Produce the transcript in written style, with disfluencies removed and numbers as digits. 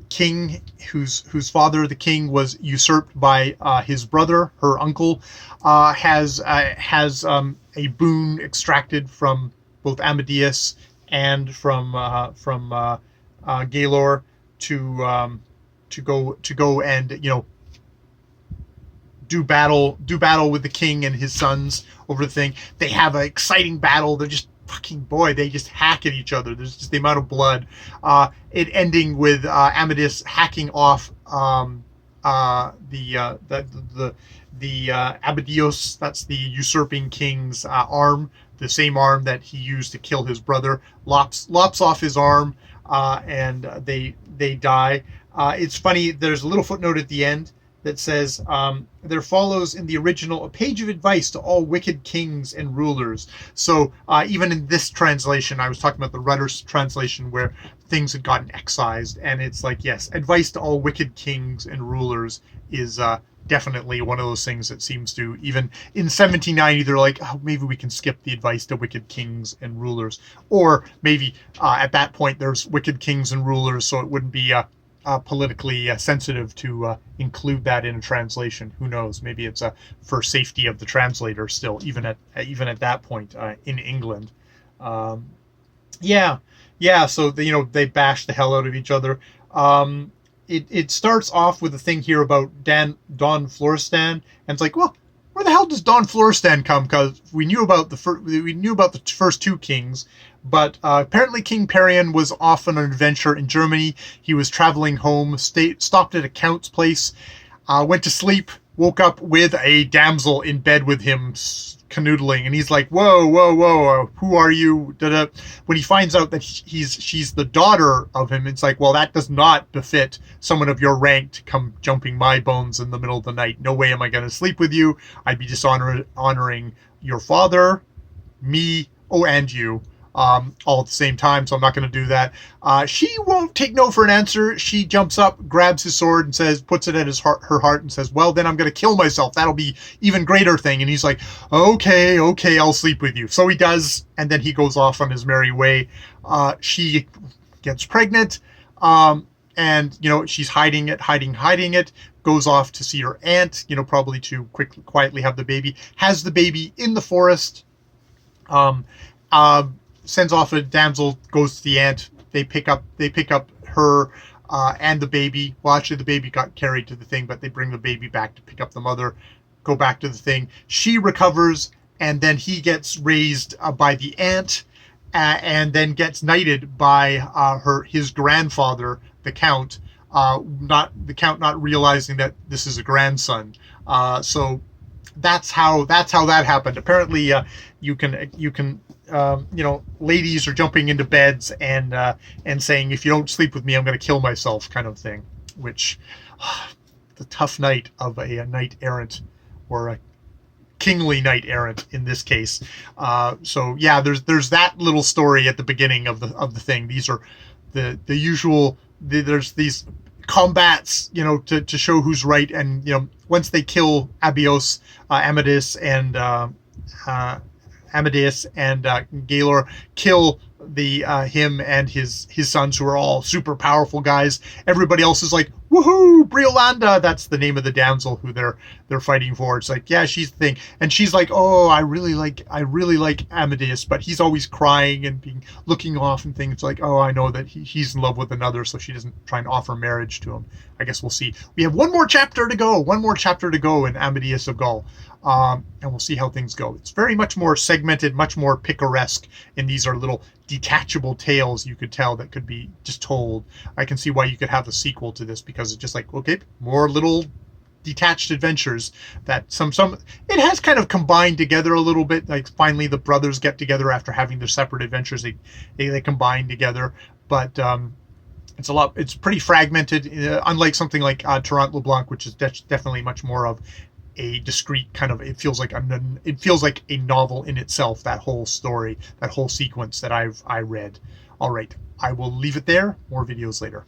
king whose father, the king, was usurped by his brother, her uncle, has a boon extracted from both Amadeus and from Gaylor to go and do battle with the king and his sons over the thing. They have an exciting battle. They're just fucking boy. They just hack at each other. There's just the amount of blood. It ending with Amadeus hacking off the Abadios. That's the usurping king's arm, the same arm that he used to kill his brother. Lops off his arm, and they die. It's funny. There's a little footnote at the end that says, there follows in the original a page of advice to all wicked kings and rulers. So even in this translation, I was talking about the Rutter's translation where things had gotten excised, and it's like, yes, advice to all wicked kings and rulers is definitely one of those things that seems to, even in 1790, they're like, oh, maybe we can skip the advice to wicked kings and rulers. Or maybe at that point there's wicked kings and rulers, so it wouldn't be politically sensitive to include that in a translation. Who knows? Maybe it's for safety of the translator still, even at that point in England. Yeah. So they bash the hell out of each other. It starts off with a thing here about Don Florestan, and it's like, well, where the hell does Don Florestan come? Because we knew about the first two kings. But apparently King Perion was off on an adventure in Germany. He was traveling home, stopped at a count's place, went to sleep, woke up with a damsel in bed with him, canoodling, and he's like, whoa, who are you? Da-da. When he finds out that she's the daughter of him, it's like, well, that does not befit someone of your rank to come jumping my bones in the middle of the night. No way am I going to sleep with you. I'd be dishonoring your father, me, and you. All at the same time, so I'm not going to do that. She won't take no for an answer. She jumps up, grabs his sword, and puts it at her heart, and says, well, then I'm going to kill myself. That'll be even greater thing. And he's like, okay, I'll sleep with you. So he does, and then he goes off on his merry way. She gets pregnant, and she's hiding it. Goes off to see her aunt, probably to quietly have the baby. Has the baby in the forest. Sends off a damsel, goes to the aunt. They pick up her and the baby. Well, actually, the baby got carried to the thing, but they bring the baby back to pick up the mother. Go back to the thing. She recovers, and then he gets raised by the aunt, and then gets knighted by his grandfather, the count. Not realizing that this is a grandson. So that's how that happened. Apparently, you can. Ladies are jumping into beds and saying, if you don't sleep with me, I'm going to kill myself, kind of thing. Which, the tough night of a knight errant, or a kingly knight errant in this case. So yeah, there's that little story at the beginning of the thing. These are the usual. There's these combats, to show who's right, and once they kill Amadeus and Gaylor, kill him and his sons, who are all super powerful guys. Everybody else is like, woohoo, Briolanda, that's the name of the damsel who they're fighting for. It's like, yeah, she's the thing. And she's like, oh, I really like Amadeus, but he's always crying and looking off and things. It's like, oh, I know that he's in love with another, so she doesn't try and offer marriage to him. I guess we'll see. We have one more chapter to go in Amadeus of Gaul. And we'll see how things go. It's very much more segmented, much more picaresque, and these are little detachable tales, you could tell, that could be just told. I can see why you could have a sequel to this, because it's just like, okay, more little detached adventures that some it has kind of combined together a little bit. Like, finally the brothers get together after having their separate adventures. They combine together, but it's pretty fragmented, unlike something like Tarrant LeBlanc, which is definitely much more of a discrete kind of, it feels like a novel in itself, that whole story, that whole sequence that I read. All right, I will leave it there. More videos later.